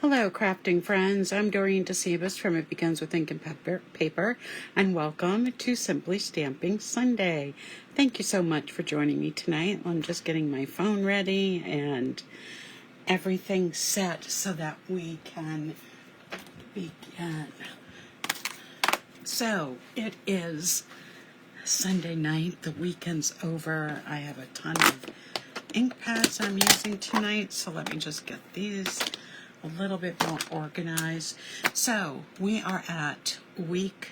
Hello, crafting friends. I'm Doreen DeCebus from It Begins with Ink and Paper, and welcome to Simply Stamping Sunday. Thank you so much for joining me tonight. I'm just getting my phone ready and everything set so that we can begin. So, it is Sunday night. The weekend's over. I have a ton of ink pads I'm using tonight, so let me just get these a little bit more organized. So we are at week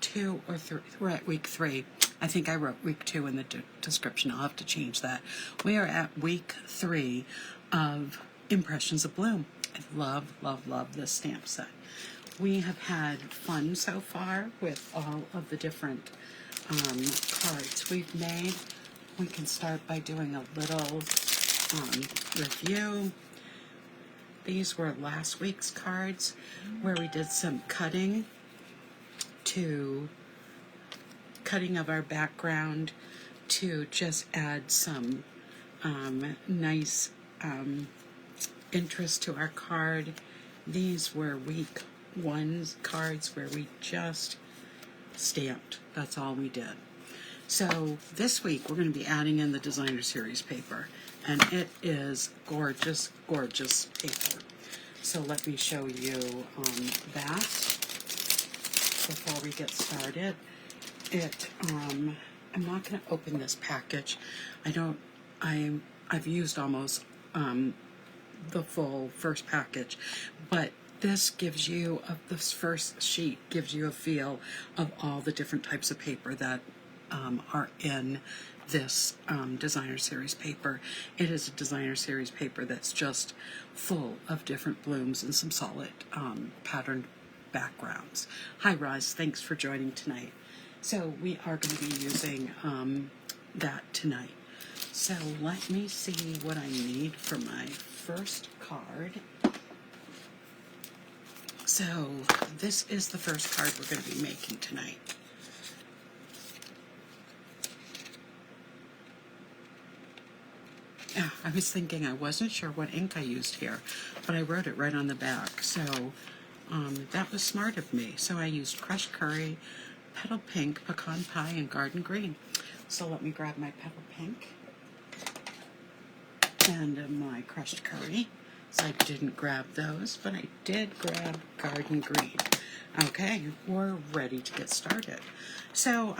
2 or 3. We're at week 3. I think I wrote week 2 in the description. I'll have to change that. We are at week 3 of Impressions Abloom. I love this stamp set. We have had fun so far with all of the different cards we've made. We can start by doing a little review. These were last week's cards where we did some cutting of our background to just add some nice interest to our card. These were week 1's cards where we just stamped. That's all we did. So this week we're going to be adding in the designer series paper, and it is gorgeous, gorgeous paper. So let me show you that before we get started. I'm not going to open this package. I've used almost the full first package, but this gives you, this first sheet gives you a feel of all the different types of paper that are in this designer series paper. It is a designer series paper that's just full of different blooms and some solid patterned backgrounds. Hi Roz, thanks for joining tonight. So we are going to be using that tonight. So let me see what I need for my first card. So this is the first card we're going to be making tonight. Yeah, I was thinking I wasn't sure what ink I used here, but I wrote it right on the back. So that was smart of me. So I used crushed curry, petal pink, pecan pie, and garden green. So let me grab my petal pink and my crushed curry. So I didn't grab those, but I did grab garden green. Okay, we're ready to get started. So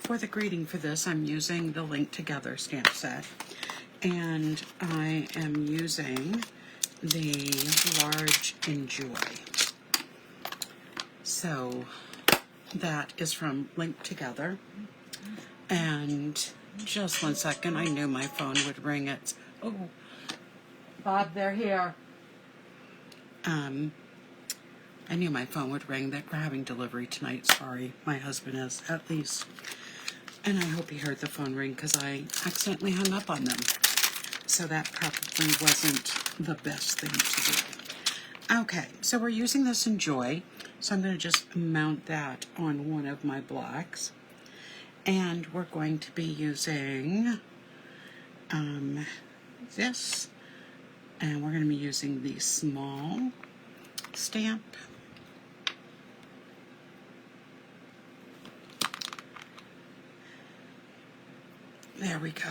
for the greeting for this, I'm using the Link Together stamp set. And I am using the large Enjoy. So that is from Link Together. And just 1 second, I knew my phone would ring. Oh, Bob, they're here. I knew my phone would ring. That we're having delivery tonight. Sorry, my husband is, at least. And I hope he heard the phone ring because I accidentally hung up on them. So that probably wasn't the best thing to do. Okay, so we're using this Enjoy. So I'm going to just mount that on one of my blocks. And we're going to be using this. And we're going to be using the small stamp. There we go.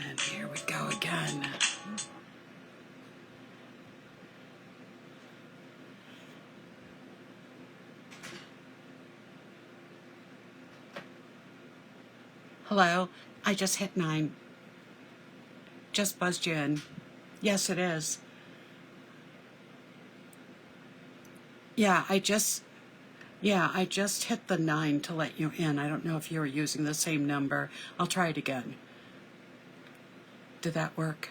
And here we go again. Hello, I just hit 9. Just buzzed you in. Yes, it is. Yeah, I just hit the 9 to let you in. I don't know if you were using the same number. I'll try it again. Did that work?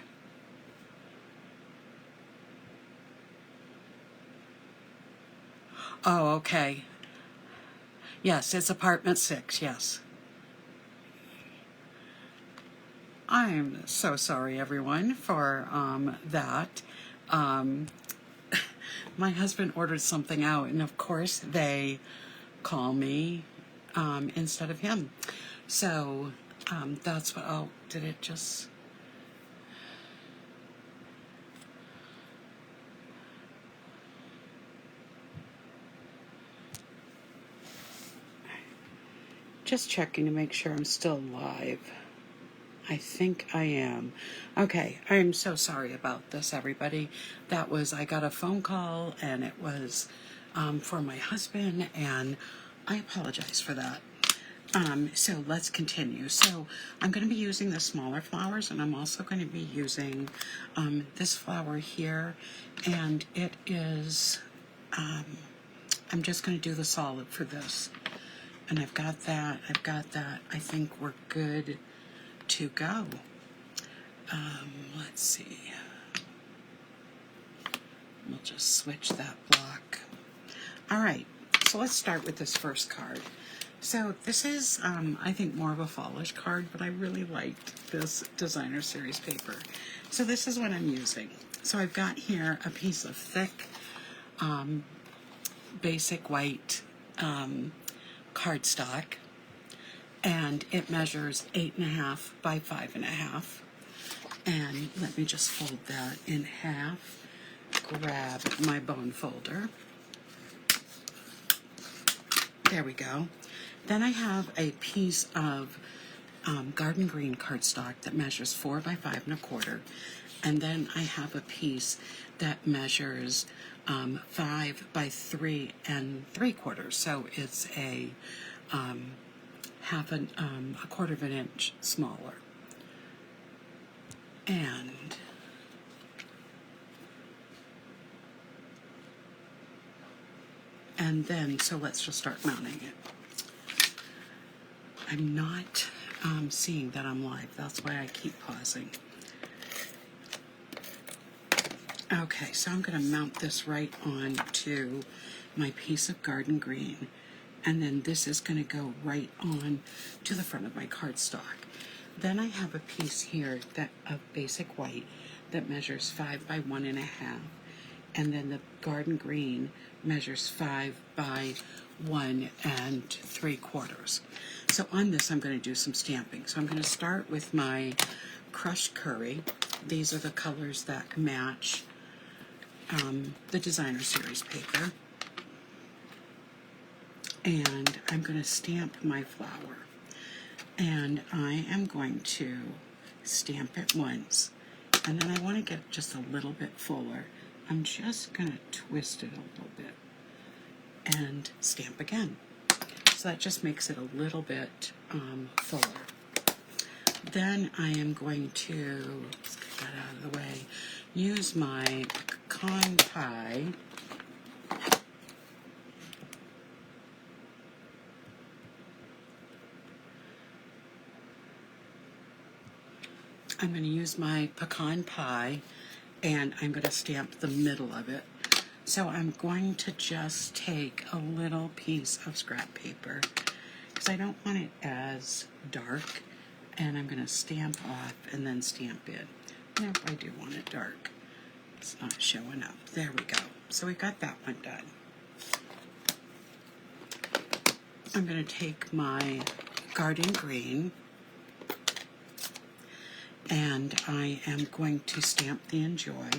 Oh, okay. Yes, it's apartment 6, yes. I'm so sorry, everyone, for that. My husband ordered something out, and of course they call me instead of him. So that's what, oh, did it just... Just checking to make sure I'm still live. I think I am. Okay, I'm so sorry about this, everybody. That was, I got a phone call, and it was for my husband, and I apologize for that. So let's continue. So I'm going to be using the smaller flowers, and I'm also going to be using this flower here, and it is, I'm just going to do the solid for this. And I've got that. I think we're good to go. Let's see. We'll just switch that block. All right, so let's start with this first card. So this is, I think, more of a fallish card, but I really liked this designer series paper. So this is what I'm using. So I've got here a piece of thick, basic white cardstock, and it measures 8.5 by 5.5. And let me just fold that in half, grab my bone folder. There we go. Then I have a piece of garden green cardstock that measures 4 by 5.25, and then I have a piece that measures 5 by 3 3/4. So it's a a quarter of an inch smaller. And then, so let's just start mounting it. I'm not seeing that I'm live. That's why I keep pausing. Okay, so I'm going to mount this right on to my piece of garden green, and then this is going to go right on to the front of my cardstock. Then I have a piece here of basic white that measures 5 by 1.5, and then the garden green measures 5 by 1 3/4. So on this, I'm going to do some stamping. So I'm going to start with my crushed curry. These are the colors that match the designer series paper. And I'm going to stamp my flower. And I am going to stamp it once. And then I want to get just a little bit fuller. I'm just going to twist it a little bit and stamp again. So that just makes it a little bit fuller. Then I am going to, let's get that out of the way, use my pecan pie. I'm going to use my pecan pie, and I'm going to stamp the middle of it. So I'm going to just take a little piece of scrap paper, because I don't want it as dark, and I'm going to stamp off and then stamp in. Nope, I do want it dark. It's not showing up. There we go. So we got that one done. I'm going to take my garden green, and I am going to stamp the Enjoy.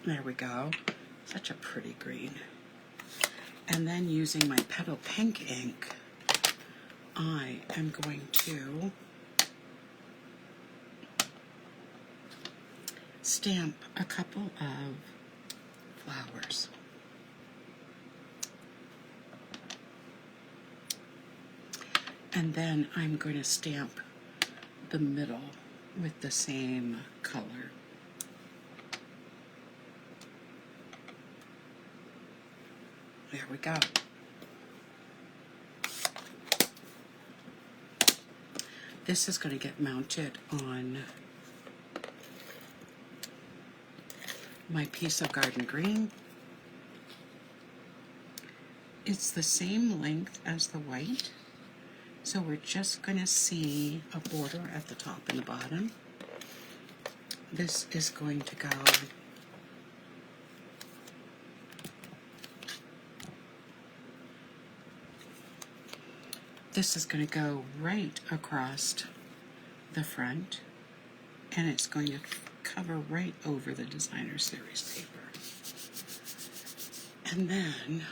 There we go. Such a pretty green. And then using my Petal Pink ink, I am going to stamp a couple of flowers. And then I'm going to stamp the middle with the same color. There we go. This is going to get mounted on my piece of garden green. It's the same length as the white, so we're just going to see a border at the top and the bottom. this is going to go right across the front, and it's going to cover right over the designer series paper. And then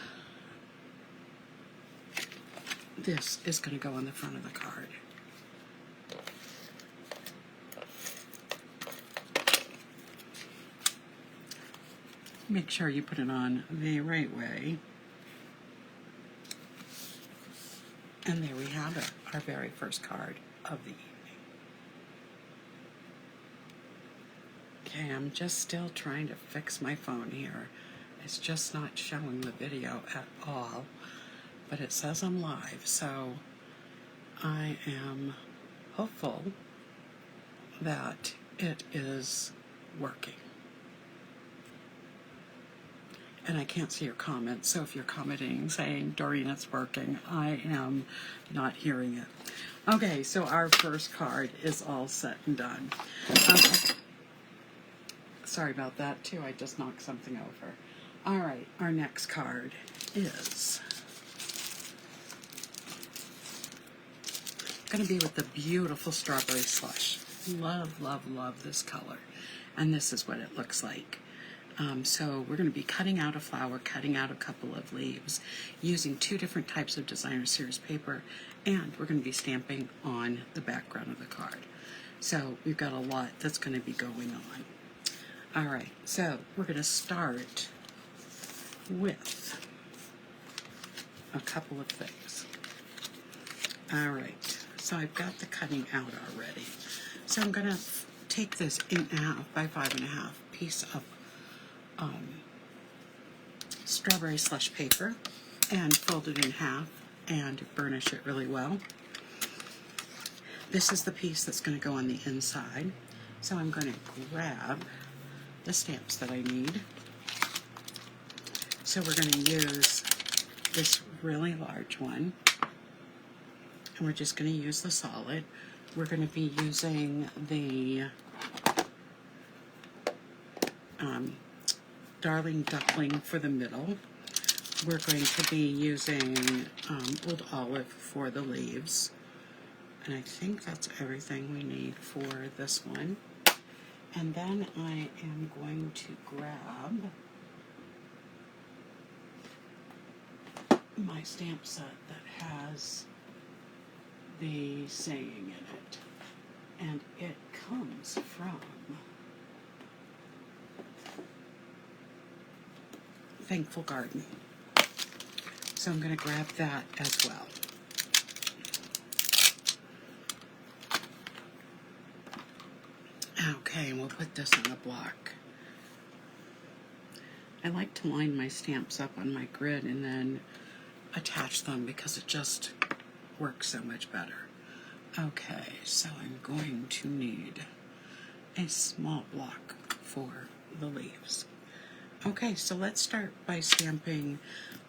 this is going to go on the front of the card. Make sure you put it on the right way. And there we have it, our very first card of the evening. Okay, I'm just still trying to fix my phone here. It's just not showing the video at all, but it says I'm live, so I am hopeful that it is working. And I can't see your comments, so if you're commenting saying, Doreen, it's working, I am not hearing it. Okay, so our first card is all set and done. Okay. Sorry about that, too. I just knocked something over. All right, our next card is going to be with the beautiful Strawberry Slush. Love, love, love this color. And this is what it looks like. So we're going to be cutting out a flower, cutting out a couple of leaves, using 2 different types of designer series paper, and we're going to be stamping on the background of the card. So we've got a lot that's going to be going on. All right, so we're going to start with a couple of things. All right, so I've got the cutting out already. So I'm going to take this 8.5 by 5.5 piece of strawberry slush paper and fold it in half and burnish it really well. This is the piece that's going to go on the inside. So I'm going to grab the stamps that I need. So we're going to use this really large one, and we're just going to use the solid. We're going to be using the Darling Duckling for the middle. We're going to be using Old Olive for the leaves. And I think that's everything we need for this one. And then I am going to grab my stamp set that has the saying in it. And it comes from Thankful Garden. So I'm going to grab that as well. Okay, and we'll put this on a block. I like to line my stamps up on my grid and then attach them because it just works so much better. Okay, so I'm going to need a small block for the leaves. Okay, so let's start by stamping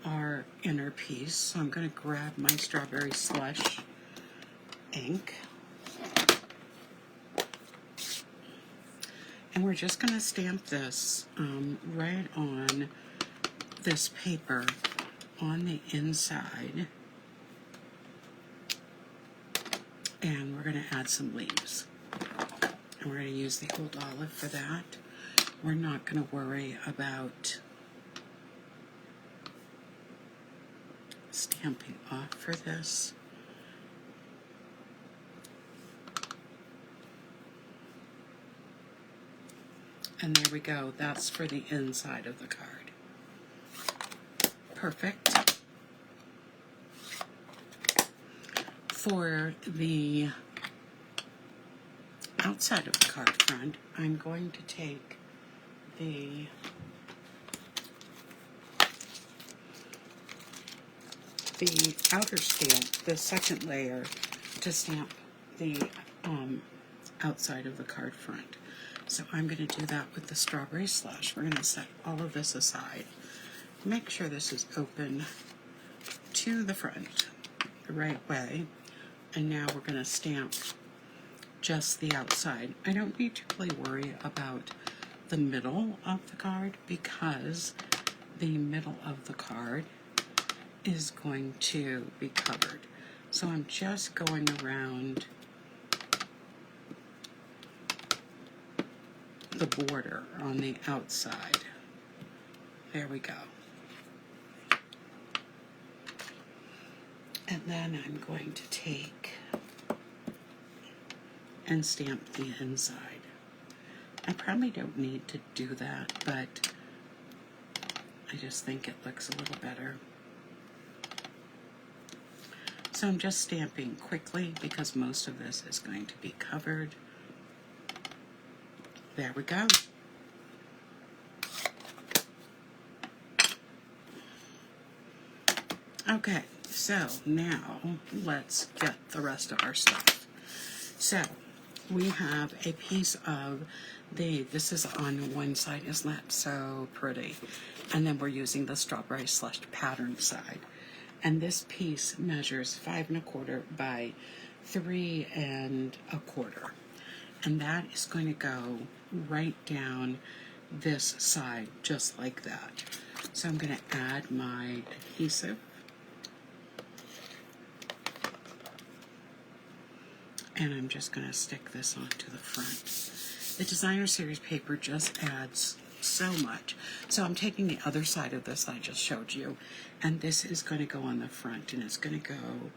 our inner piece. So I'm going to grab my Strawberry Slush ink. And we're just going to stamp this right on this paper on the inside. And we're going to add some leaves. And we're going to use the Old Olive for that. We're not going to worry about stamping off for this. And there we go. That's for the inside of the card. Perfect. For the outside of the card front, I'm going to take the outer stamp, the second layer, to stamp the outside of the card front. So I'm going to do that with the Strawberry Slush. We're going to set all of this aside. Make sure this is open to the front the right way. And now we're going to stamp just the outside. I don't need to really worry about the middle of the card because the middle of the card is going to be covered. So I'm just going around the border on the outside. There we go. And then I'm going to take and stamp the inside. I probably don't need to do that, but I just think it looks a little better. So I'm just stamping quickly because most of this is going to be covered. There we go. Okay, so now let's get the rest of our stuff. So we have a piece of this is on one side, isn't that so pretty? And then we're using the strawberry slush pattern side. And this piece measures 5 1/4 by 3 1/4. And that is going to go right down this side, just like that. So I'm going to add my adhesive. And I'm just going to stick this onto the front. The designer series paper just adds so much. So I'm taking the other side of this I just showed you, and this is going to go on the front, and it's going to go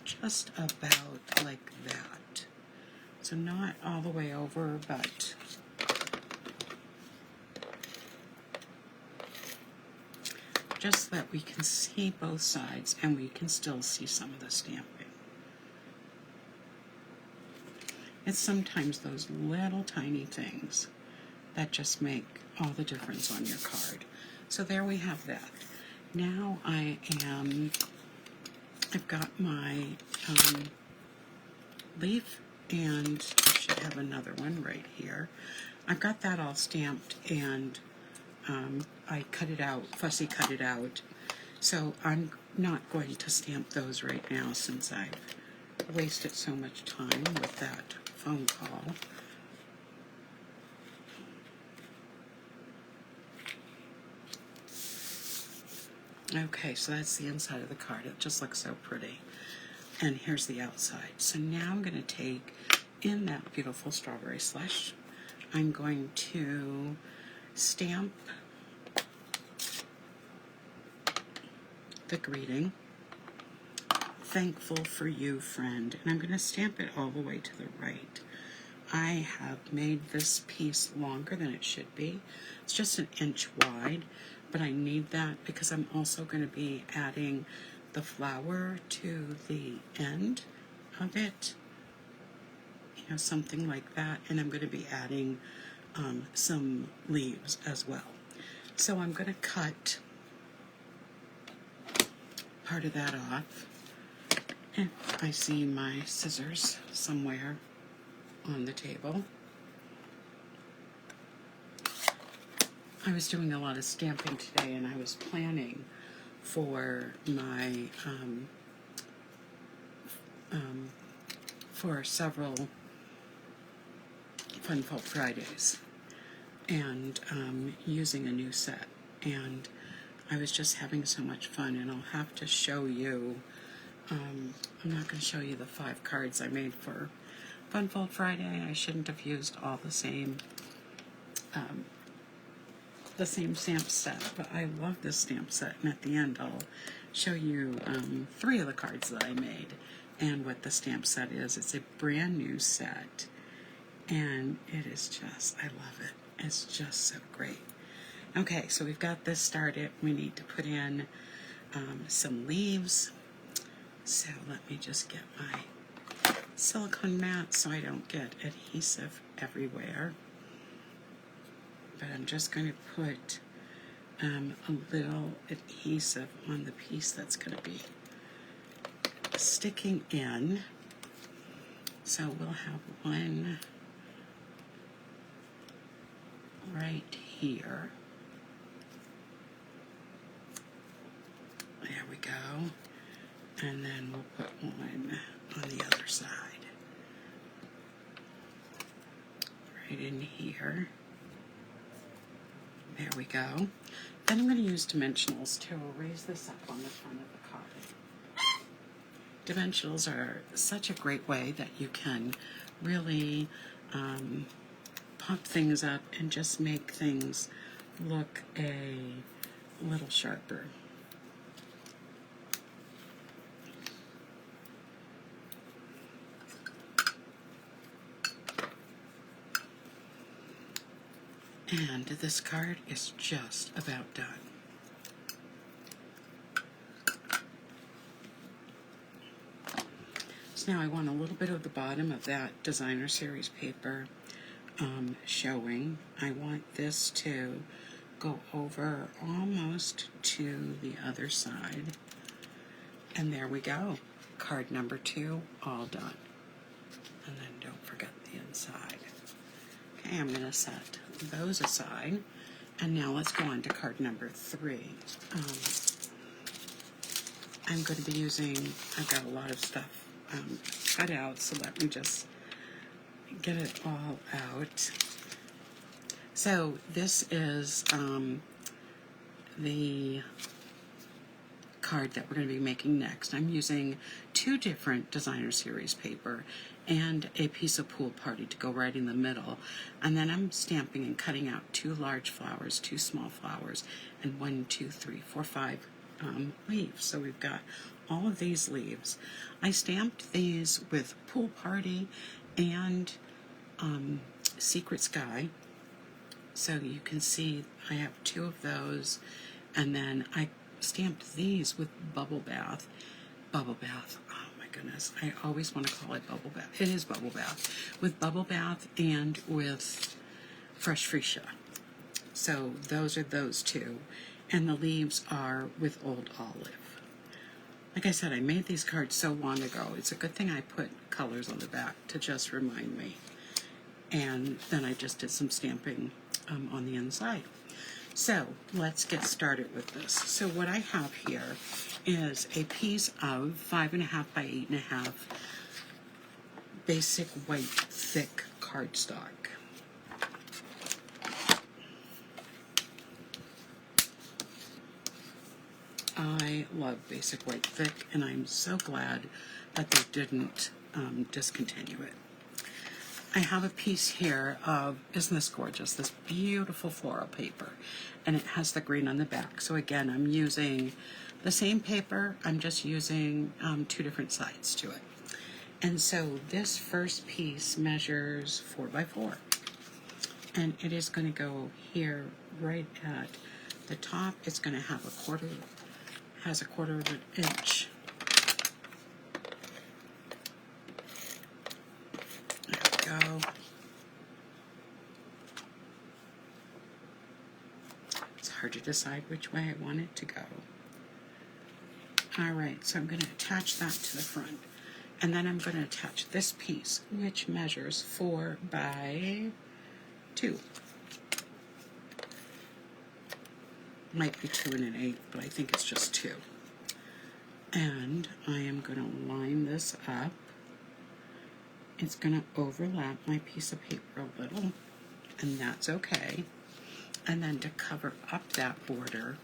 just about like that. So not all the way over, but just so that we can see both sides and we can still see some of the stamping. It's sometimes those little tiny things that just make all the difference on your card. So there we have that. Now I've got my leaf, and I should have another one right here. I've got that all stamped, and I cut it out, fussy cut it out. So I'm not going to stamp those right now since I've wasted so much time with that phone call. Okay, so that's the inside of the card. It just looks so pretty. And here's the outside. So now I'm going to take in that beautiful strawberry slush. I'm going to stamp the greeting. Thankful for you, friend. And I'm going to stamp it all the way to the right. I have made this piece longer than it should be. It's just 1 inch wide, but I need that because I'm also going to be adding the flower to the end of it, you know, something like that, and I'm going to be adding some leaves as well. So I'm going to cut part of that off, and I see my scissors somewhere on the table. I was doing a lot of stamping today, and I was planning for my for several Fun Folk Fridays, and using a new set, and I was just having so much fun. And I'll have to show you, I'm not going to show you the 5 cards I made for Fun Folk Friday. I shouldn't have used all the same stamp set, but I love this stamp set, and at the end I'll show you 3 of the cards that I made and what the stamp set is. It's a brand new set, and it is just, I love it. It's just so great. Okay, so we've got this started. We need to put in some leaves. So let me just get my silicone mat so I don't get adhesive everywhere. But I'm just going to put a little adhesive on the piece that's going to be sticking in. So we'll have one right here. There we go. And then we'll put one on the other side. right in here. There we go. Then I'm going to use dimensionals to raise this up on the front of the card. Dimensionals are such a great way that you can really pump things up and just make things look a little sharper. And this card is just about done. So now I want a little bit of the bottom of that designer series paper showing. I want this to go over almost to the other side. And there we go. Card number 2, all done. And then don't forget the inside. Okay, I'm going to set those aside. And now let's go on to card number 3. I'm going to be using, I've got a lot of stuff cut out, so let me just get it all out. So this is the card that we're going to be making next. I'm using 2 different designer series paper and a piece of Pool Party to go right in the middle, and then I'm stamping and cutting out 2 large flowers, 2 small flowers, and 1, 2, 3, 4, 5 leaves. So we've got all of these leaves. I stamped these with Pool Party and Secret Sky, so you can see I have 2 of those, and then I stamped these with Bubble Bath. Bubble Bath, oh my goodness, I always want to call it Bubble Bath. It is Bubble Bath. With Bubble Bath and with Fresh Freesia. So those are those 2. And the leaves are with Old Olive. Like I said, I made these cards so long ago. It's a good thing I put colors on the back to just remind me. And then I just did some stamping on the inside. So let's get started with this. So what I have here is a piece of 5.5 by 8.5 basic white thick cardstock. I love basic white thick, and I'm so glad that they didn't discontinue it. I have a piece here of, isn't this gorgeous, this beautiful floral paper, and it has the green on the back. So again, I'm using the same paper, I'm just using 2 different sides to it. And so this first piece measures 4 by 4, and it is going to go here right at the top. It's going to have has a 1/4 of an inch. There we go. It's hard to decide which way I want it to go. Alright, so I'm going to attach that to the front. And then I'm going to attach this piece, which measures 4 by 2. Might be 2 1/8, but I think it's just 2. And I am going to line this up. It's going to overlap my piece of paper a little, and that's okay. And then to cover up that border,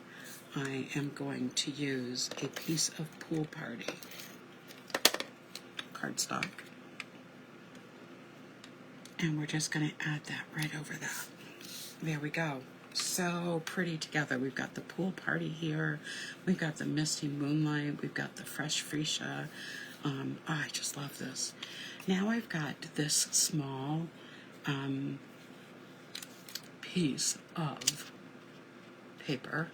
I am going to use a piece of Pool Party cardstock. And we're just going to add that right over that. There we go. So pretty together. We've got the Pool Party here, we've got the Misty Moonlight, we've got the Fresh Freesia. I just love this. Now I've got this small piece of paper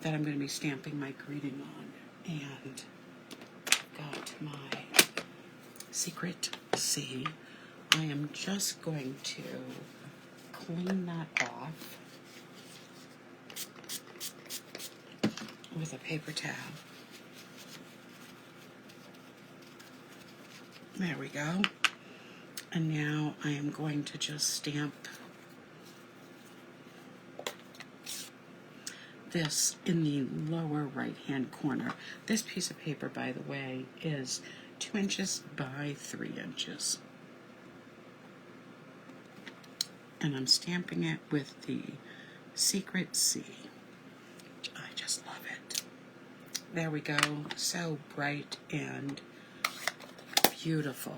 that I'm going to be stamping my greeting on, and I've got my Secret C. I am just going to clean that off with a paper towel. There we go. And now I am going to just stamp this in the lower right hand corner. This piece of paper, by the way, is 2 inches by 3 inches. and I'm stamping it with the Secret C. I just love it. There we go. So bright and beautiful.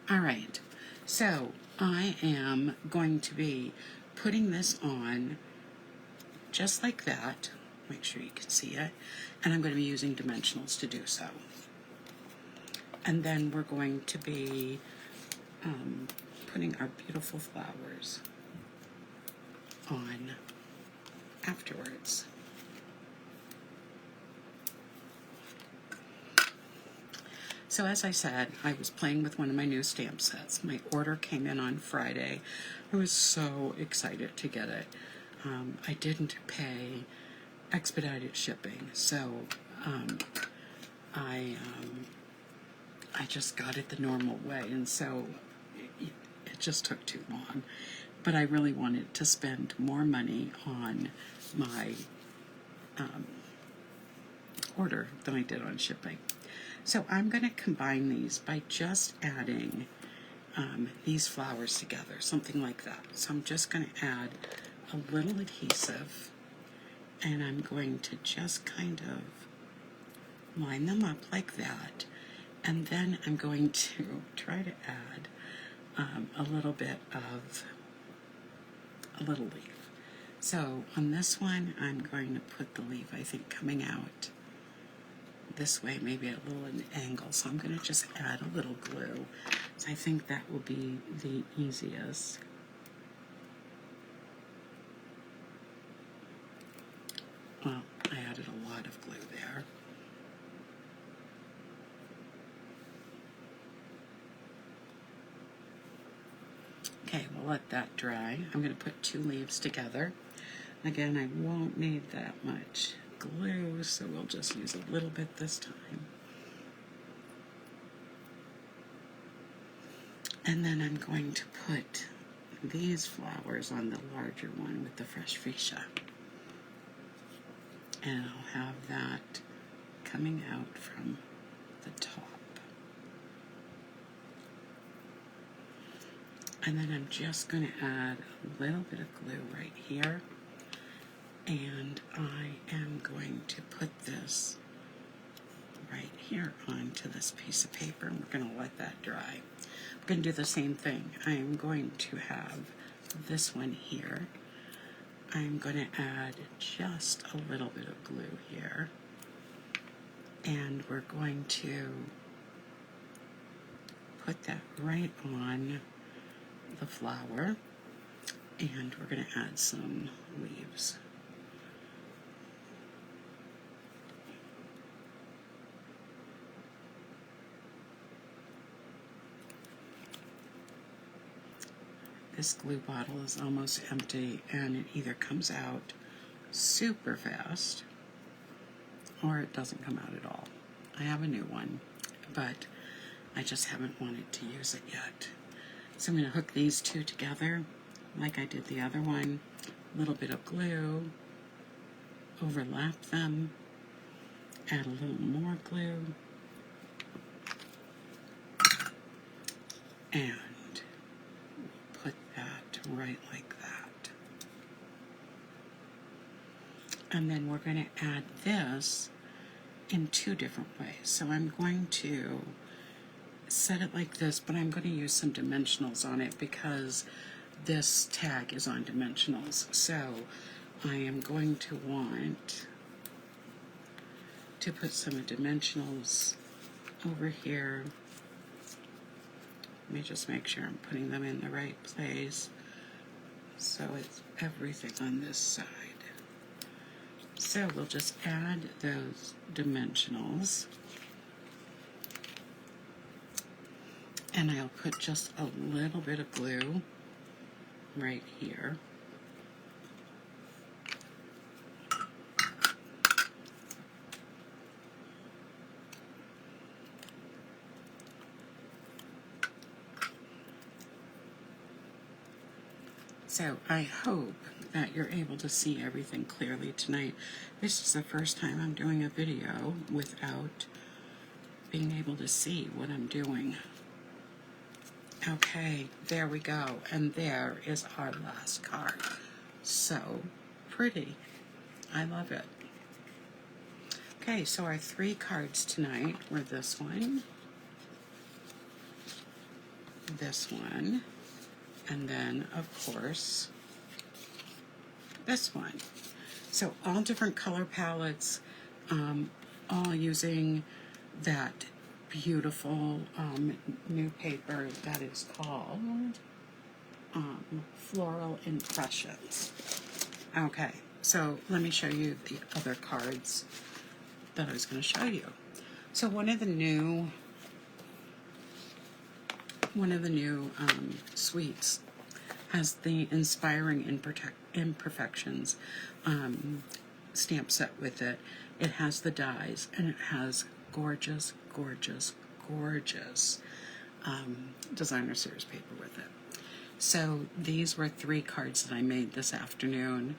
All right, so I am going to be putting this on just like that. Make sure you can see it. And I'm going to be using dimensionals to do so. And then we're going to be putting our beautiful flowers on afterwards. So as I said, I was playing with one of my new stamp sets. My order came in on Friday. I was so excited to get it. I didn't pay expedited shipping, so I just got it the normal way, and so it just took too long. But I really wanted to spend more money on my order than I did on shipping. So I'm going to combine these by just adding these flowers together, something like that. So I'm just going to add a little adhesive, and I'm going to just kind of line them up like that, and then I'm going to try to add a little bit of a little leaf. So on this one, I'm going to put the leaf, I think, coming out this way, maybe at a little angle. So I'm going to just add a little glue. So I think that will be the easiest. Well, I added a lot of glue there. Okay, we'll let that dry. I'm going to put two leaves together. Again, I won't need that much glue, so we'll just use a little bit this time. And then I'm going to put these flowers on the larger one with the fresh fuchsia. And I'll have that coming out from the top. And then I'm just going to add a little bit of glue right here. And I am going to put this right here onto this piece of paper, and we're going to let that dry. We're going to do the same thing. I am going to have this one here. I'm going to add just a little bit of glue here, and we're going to put that right on the flower, and we're going to add some leaves. This glue bottle is almost empty, and it either comes out super fast or it doesn't come out at all. I have a new one, but I just haven't wanted to use it yet. So I'm going to hook these two together like I did the other one. A little bit of glue, overlap them, add a little more glue, and put that right like that. And then we're going to add this in two different ways. So I'm going to set it like this, but I'm going to use some dimensionals on it because this tag is on dimensionals. So I am going to want to put some dimensionals over here. Let me just make sure I'm putting them in the right place. So it's everything on this side. So we'll just add those dimensionals. And I'll put just a little bit of glue right here. So I hope that you're able to see everything clearly tonight. This is the first time I'm doing a video without being able to see what I'm doing. Okay, there we go. And there is our last card. So pretty. I love it. Okay, so our 3 cards tonight were this one, this one, and then, of course, this one. So all different color palettes, all using that beautiful new paper that is called Floral Impressions. Okay, so let me show you the other cards that I was going to show you. So one of the new suites has the Inspiring Imperfections stamp set with it. It has the dies, and it has gorgeous, gorgeous, gorgeous designer series paper with it. So these were 3 cards that I made this afternoon.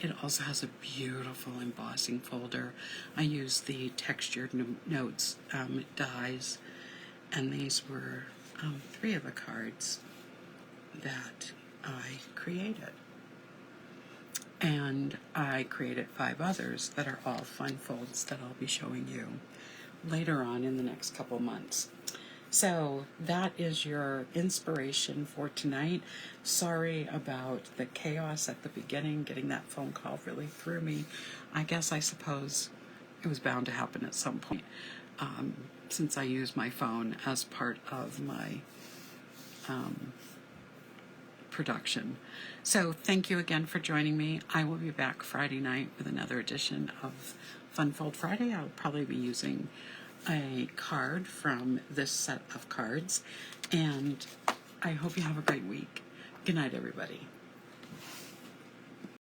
It also has a beautiful embossing folder. I used the textured notes dies, and these were 3 of the cards that I created. And I created 5 others that are all fun folds that I'll be showing you later on in the next couple months. So that is your inspiration for tonight. Sorry about the chaos at the beginning. Getting that phone call really threw me. I suppose it was bound to happen at some point, since I use my phone as part of my production. So thank you again for joining me. I will be back Friday night with another edition of Fun Fold Friday. I'll probably be using a card from this set of cards, and I hope you have a great week. Good night, everybody.